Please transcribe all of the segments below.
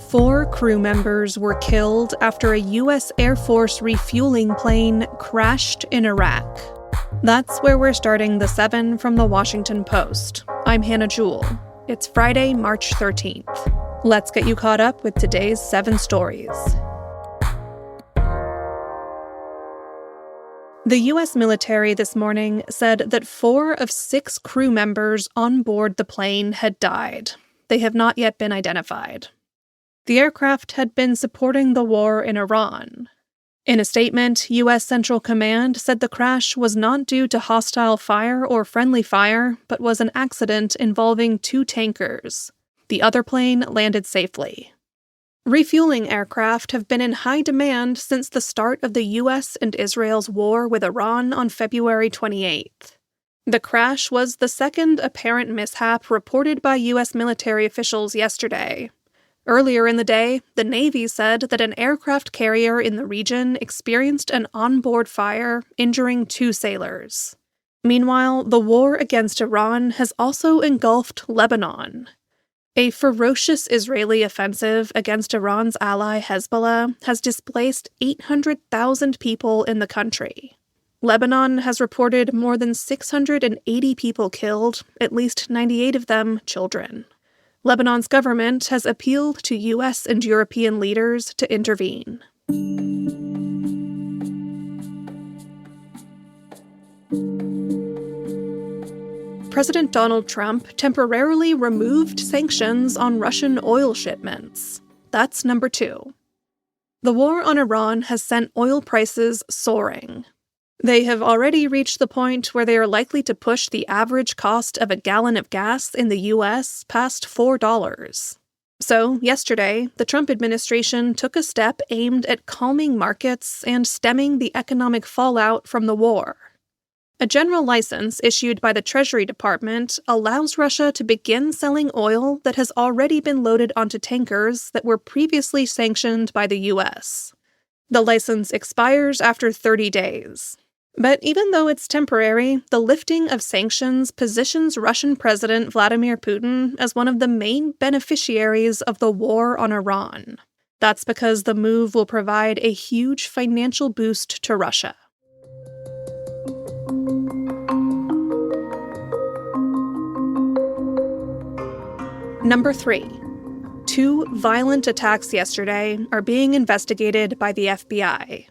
4 crew members were killed after a U.S. Air Force refueling plane crashed in Iraq. That's where we're starting the 7 from the Washington Post. I'm Hannah Jewell. It's Friday, March 13th. Let's get you caught up with today's 7 stories. The U.S. military this morning said that 4 of 6 crew members on board the plane had died. They have not yet been identified. The aircraft had been supporting the war in Iran. In a statement, U.S. Central Command said the crash was not due to hostile fire or friendly fire, but was an accident involving 2 tankers. The other plane landed safely. Refueling aircraft have been in high demand since the start of the U.S. and Israel's war with Iran on February 28th. The crash was the second apparent mishap reported by U.S. military officials yesterday. Earlier in the day, the Navy said that an aircraft carrier in the region experienced an onboard fire, injuring 2 sailors. Meanwhile, the war against Iran has also engulfed Lebanon. A ferocious Israeli offensive against Iran's ally Hezbollah has displaced 800,000 people in the country. Lebanon has reported more than 680 people killed, at least 98 of them children. Lebanon's government has appealed to U.S. and European leaders to intervene. President Donald Trump temporarily removed sanctions on Russian oil shipments. That's number 2. The war on Iran has sent oil prices soaring. They have already reached the point where they are likely to push the average cost of a gallon of gas in the U.S. past $4. So, yesterday, the Trump administration took a step aimed at calming markets and stemming the economic fallout from the war. A general license issued by the Treasury Department allows Russia to begin selling oil that has already been loaded onto tankers that were previously sanctioned by the U.S. The license expires after 30 days. But even though it's temporary, the lifting of sanctions positions Russian President Vladimir Putin as one of the main beneficiaries of the war on Iran. That's because the move will provide a huge financial boost to Russia. Number 3. 2 violent attacks yesterday are being investigated by the FBI.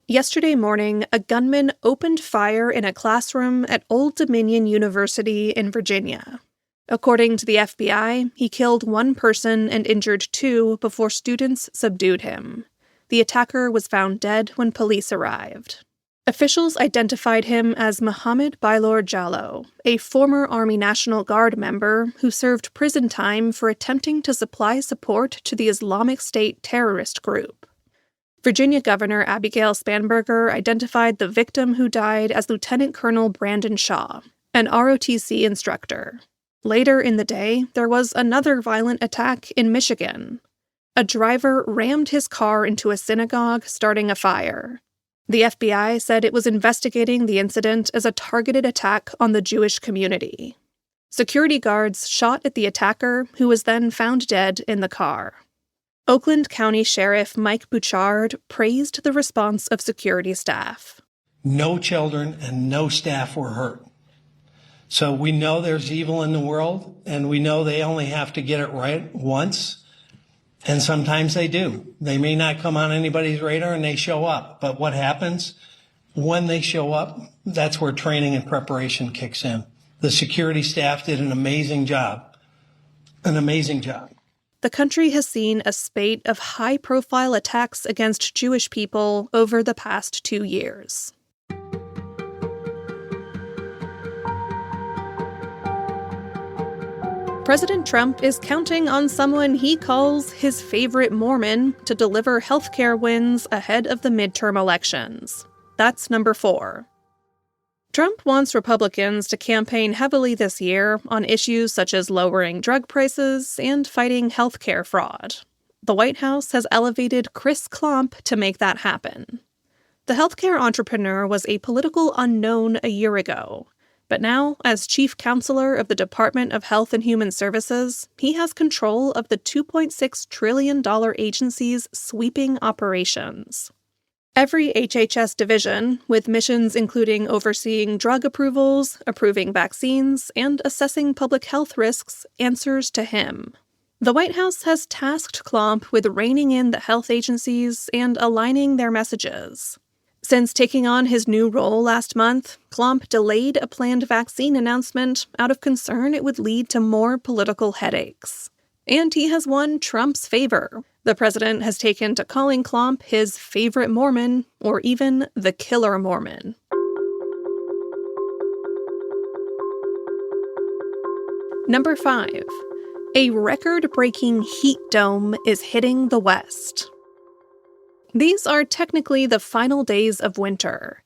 Yesterday morning, a gunman opened fire in a classroom at Old Dominion University in Virginia. According to the FBI, he killed 1 person and injured 2 before students subdued him. The attacker was found dead when police arrived. Officials identified him as Mohammed Bailor Jallo, a former Army National Guard member who served prison time for attempting to supply support to the Islamic State terrorist group. Virginia Governor Abigail Spanberger identified the victim who died as Lieutenant Colonel Brandon Shaw, an ROTC instructor. Later in the day, there was another violent attack in Michigan. A driver rammed his car into a synagogue, starting a fire. The FBI said it was investigating the incident as a targeted attack on the Jewish community. Security guards shot at the attacker, who was then found dead in the car. Oakland County Sheriff Mike Bouchard praised the response of security staff. No children and no staff were hurt. So we know there's evil in the world, and we know they only have to get it right once. And sometimes they do. They may not come on anybody's radar and they show up. But what happens when they show up? That's where training and preparation kicks in. The security staff did an amazing job. An amazing job. The country has seen a spate of high-profile attacks against Jewish people over the past 2 years. President Trump is counting on someone he calls his favorite Mormon to deliver healthcare wins ahead of the midterm elections. That's number 4. Trump wants Republicans to campaign heavily this year on issues such as lowering drug prices and fighting healthcare fraud. The White House has elevated Chris Klomp to make that happen. The healthcare entrepreneur was a political unknown a year ago, But now, as chief counselor of the Department of Health and Human Services, he has control of the $2.6 trillion agency's sweeping operations. Every HHS division, with missions including overseeing drug approvals, approving vaccines, and assessing public health risks, answers to him. The White House has tasked Klomp with reining in the health agencies and aligning their messages. Since taking on his new role last month, Klomp delayed a planned vaccine announcement out of concern it would lead to more political headaches. And he has won Trump's favor. The president has taken to calling Klomp his favorite Mormon, or even the killer Mormon. Number 5. A record-breaking heat dome is hitting the West. These are technically the final days of winter.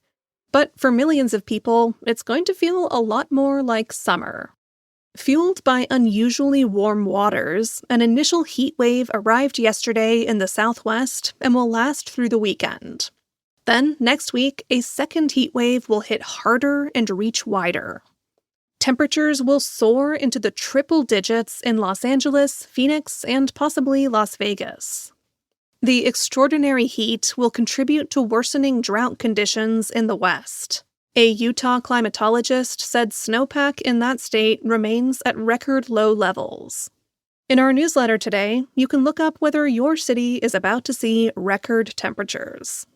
But for millions of people, it's going to feel a lot more like summer. Fueled by unusually warm waters, an initial heat wave arrived yesterday in the Southwest and will last through the weekend. Then, next week, a second heat wave will hit harder and reach wider. Temperatures will soar into the triple digits in Los Angeles, Phoenix, and possibly Las Vegas. The extraordinary heat will contribute to worsening drought conditions in the West. A Utah climatologist said snowpack in that state remains at record low levels. In our newsletter today, you can look up whether your city is about to see record temperatures.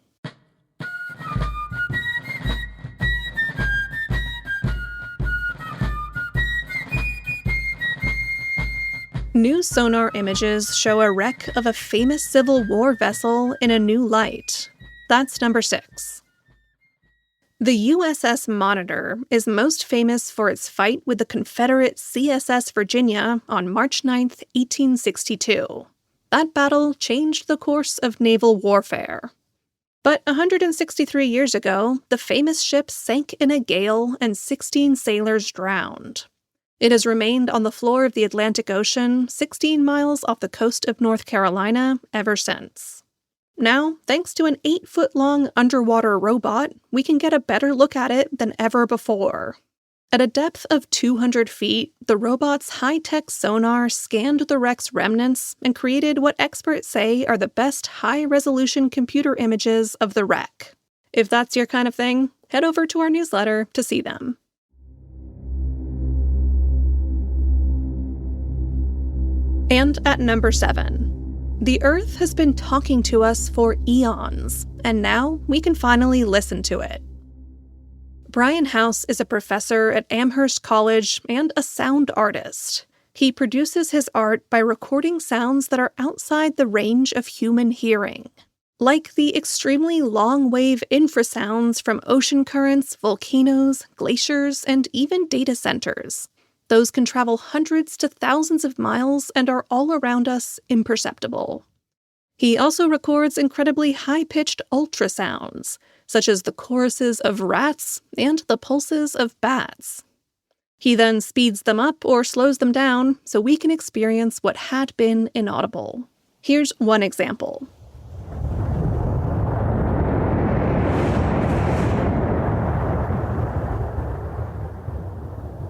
New sonar images show a wreck of a famous Civil War vessel in a new light. That's number 6. The USS Monitor is most famous for its fight with the Confederate CSS Virginia on March 9, 1862. That battle changed the course of naval warfare. But 163 years ago, the famous ship sank in a gale and 16 sailors drowned. It has remained on the floor of the Atlantic Ocean, 16 miles off the coast of North Carolina, ever since. Now, thanks to an 8-foot-long underwater robot, we can get a better look at it than ever before. At a depth of 200 feet, the robot's high-tech sonar scanned the wreck's remnants and created what experts say are the best high-resolution computer images of the wreck. If that's your kind of thing, head over to our newsletter to see them. And at number 7, the Earth has been talking to us for eons, and now we can finally listen to it. Brian House is a professor at Amherst College and a sound artist. He produces his art by recording sounds that are outside the range of human hearing, like the extremely long-wave infrasounds from ocean currents, volcanoes, glaciers, and even data centers. Those can travel hundreds to thousands of miles and are all around us imperceptible. He also records incredibly high-pitched ultrasounds, such as the choruses of rats and the pulses of bats. He then speeds them up or slows them down so we can experience what had been inaudible. Here's one example.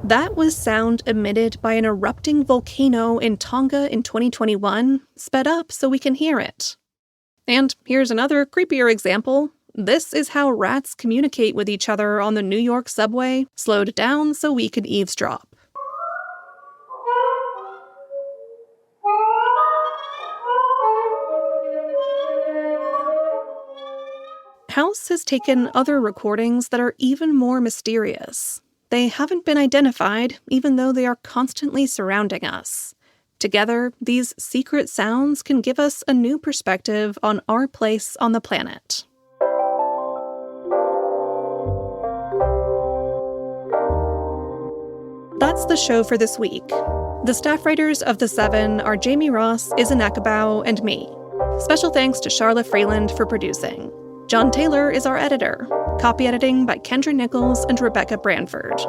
That was sound emitted by an erupting volcano in Tonga in 2021, sped up so we can hear it. And here's another creepier example. This is how rats communicate with each other on the New York subway, slowed down so we could eavesdrop. House has taken other recordings that are even more mysterious. They haven't been identified, even though they are constantly surrounding us. Together, these secret sounds can give us a new perspective on our place on the planet. That's the show for this week. The staff writers of The Seven are Jamie Ross, Izan Akabau, and me. Special thanks to Charla Freeland for producing. John Taylor is our editor. Copy editing by Kendra Nichols and Rebecca Branford.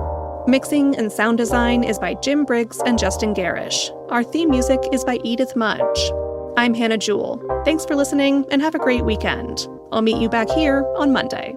Mixing and sound design is by Jim Briggs and Justin Garish. Our theme music is by Edith Mudge. I'm Hannah Jewell. Thanks for listening and have a great weekend. I'll meet you back here on Monday.